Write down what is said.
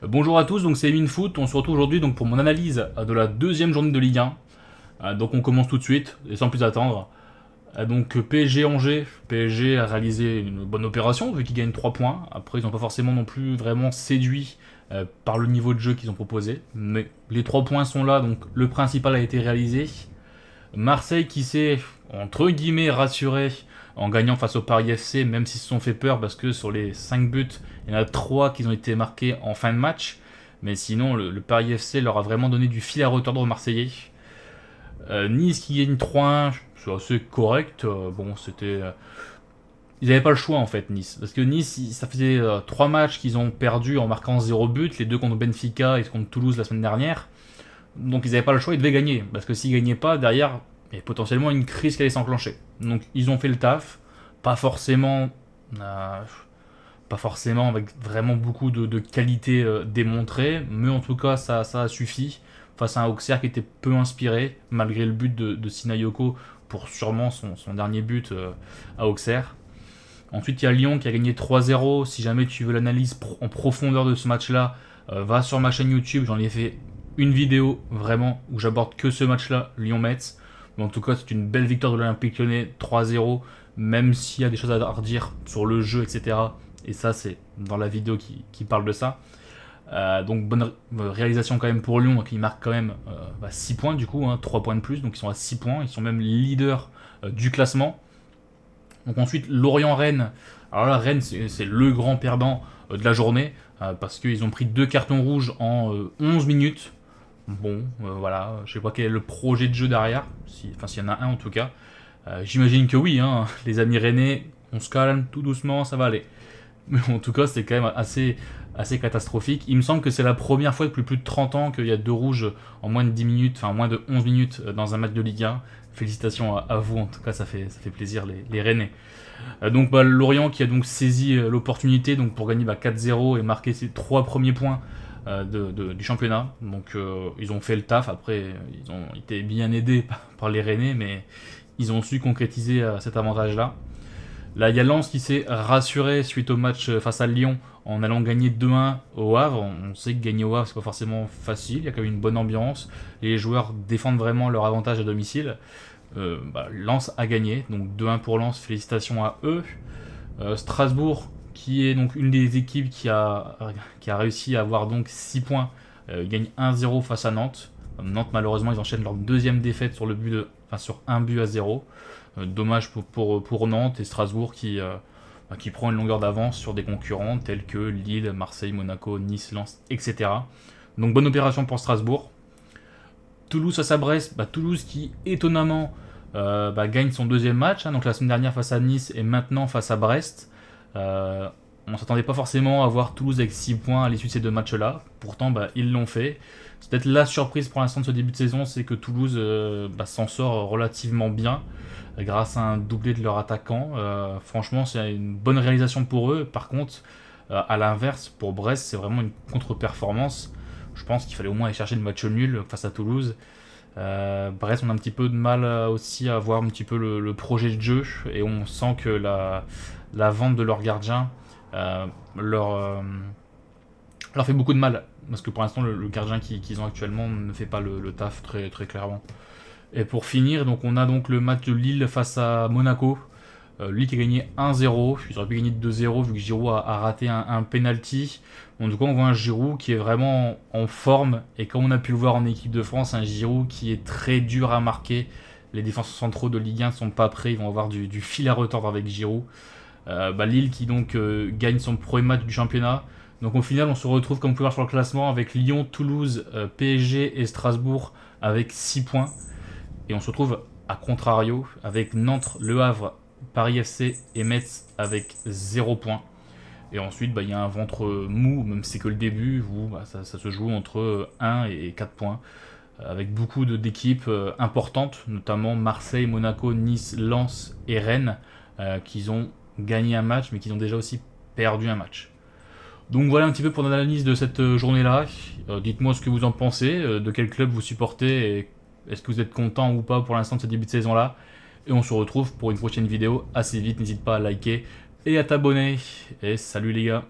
Bonjour à tous, donc c'est Emin Foot. On se retrouve aujourd'hui donc pour mon analyse de la deuxième journée de Ligue 1. Donc on commence tout de suite et sans plus attendre. Donc PSG Angers. PSG a réalisé une bonne opération vu qu'ils gagnent 3 points. Après ils n'ont pas forcément non plus vraiment séduit par le niveau de jeu qu'ils ont proposé. Mais les 3 points sont là, donc le principal a été réalisé. Marseille qui s'est entre guillemets rassuré en gagnant face au Paris FC, même s'ils se sont fait peur parce que sur les 5 buts, il y en a 3 qui ont été marqués en fin de match. Mais sinon, le Paris FC leur a vraiment donné du fil à retordre aux Marseillais. Nice qui gagne 3-1, c'est assez correct. Bon, c'était. Ils n'avaient pas le choix en fait, Nice. Parce que Nice, ça faisait 3 matchs qu'ils ont perdu en marquant 0 but, les deux contre Benfica et contre Toulouse la semaine dernière. Donc ils n'avaient pas le choix, ils devaient gagner. Parce que s'ils gagnaient pas, derrière, il y avait potentiellement une crise qui allait s'enclencher. Donc ils ont fait le taf, pas forcément, euh, pas forcément avec vraiment beaucoup de qualité démontrée, mais en tout cas ça a suffi face à un Auxerre qui était peu inspiré, malgré le but de Sinayoko pour sûrement son dernier but à Auxerre. Ensuite, il y a Lyon qui a gagné 3-0. Si jamais tu veux l'analyse en profondeur de ce match-là, va sur ma chaîne YouTube. J'en ai fait une vidéo vraiment où j'aborde que ce match-là, Lyon-Metz. Mais en tout cas, c'est une belle victoire de l'Olympique Lyonnais, 3-0. Même s'il y a des choses à redire sur le jeu, etc. Et ça, c'est dans la vidéo qui parle de ça. Donc bonne réalisation quand même pour Lyon, qui marque quand même 6 points du coup, 3 points de plus, donc ils sont à 6 points, ils sont même leaders du classement. Donc ensuite Lorient-Rennes, alors là Rennes c'est le grand perdant de la journée, parce qu'ils ont pris 2 cartons rouges en 11 minutes. Bon, voilà, je sais pas quel est le projet de jeu derrière, enfin s'il y en a un en tout cas. J'imagine que oui, les amis rennais, on se calme tout doucement, ça va aller. Mais en tout cas, c'est quand même assez catastrophique. Il me semble que c'est la première fois depuis plus de 30 ans qu'il y a 2 rouges en moins de 10 minutes, enfin moins de 11 minutes dans un match de Ligue 1. Félicitations à vous, en tout cas, ça fait plaisir les Rennais. Donc Lorient qui a donc saisi l'opportunité donc, pour gagner 4-0 et marquer ses 3 premiers points du championnat. Donc ils ont fait le taf. Après, ils ont été bien aidés par les Rennais, mais ils ont su concrétiser cet avantage-là. Là, il y a Lens qui s'est rassuré suite au match face à Lyon en allant gagner 2-1 au Havre. On sait que gagner au Havre, c'est pas forcément facile. Il y a quand même une bonne ambiance. Les joueurs défendent vraiment leur avantage à domicile. Lens a gagné, donc 2-1 pour Lens. Félicitations à eux. Strasbourg, qui est donc une des équipes qui a réussi à avoir donc 6 points, gagne 1-0 face à Nantes. Nantes, malheureusement, ils enchaînent leur deuxième défaite sur sur un but à 0. Dommage pour Nantes et Strasbourg qui prend une longueur d'avance sur des concurrents tels que Lille, Marseille, Monaco, Nice, Lens, etc. Donc bonne opération pour Strasbourg. Toulouse face à Brest, Toulouse qui étonnamment gagne son deuxième match, donc la semaine dernière face à Nice et maintenant face à Brest. On ne s'attendait pas forcément à voir Toulouse avec 6 points à l'issue de ces deux matchs-là. Pourtant, ils l'ont fait. C'est peut-être la surprise pour l'instant de ce début de saison, c'est que Toulouse s'en sort relativement bien grâce à un doublé de leur attaquant. Franchement, c'est une bonne réalisation pour eux. Par contre, à l'inverse, pour Brest, c'est vraiment une contre-performance. Je pense qu'il fallait au moins aller chercher le match nul face à Toulouse. Brest, on a un petit peu de mal aussi à voir un petit peu le projet de jeu et on sent que la vente de leur gardien leur fait beaucoup de mal. Parce que pour l'instant, le gardien qu'ils ont actuellement ne fait pas le taf très, très clairement. Et pour finir, donc on a donc le match de Lille face à Monaco. Lille qui a gagné 1-0. Ils auraient pu gagner 2-0 vu que Giroud a raté un penalty. Bon, du coup, on voit un Giroud qui est vraiment en forme. Et comme on a pu le voir en équipe de France, un Giroud qui est très dur à marquer. Les défenseurs centraux de Ligue 1 ne sont pas prêts. Ils vont avoir du fil à retordre avec Giroud. Lille qui donc gagne son premier match du championnat. Donc au final, on se retrouve, comme vous pouvez voir sur le classement, avec Lyon, Toulouse, PSG et Strasbourg avec 6 points. Et on se retrouve à contrario avec Nantes, Le Havre, Paris FC et Metz avec 0 points. Et ensuite, il y a un ventre mou, même si c'est que le début, où ça se joue entre 1 et 4 points. Avec beaucoup d'équipes importantes, notamment Marseille, Monaco, Nice, Lens et Rennes, qui ont gagné un match, mais qui ont déjà aussi perdu un match. Donc voilà un petit peu pour l'analyse de cette journée-là. Dites-moi ce que vous en pensez, de quel club vous supportez et est-ce que vous êtes content ou pas pour l'instant de ce début de saison-là. Et on se retrouve pour une prochaine vidéo assez vite. N'hésite pas à liker et à t'abonner. Et salut les gars.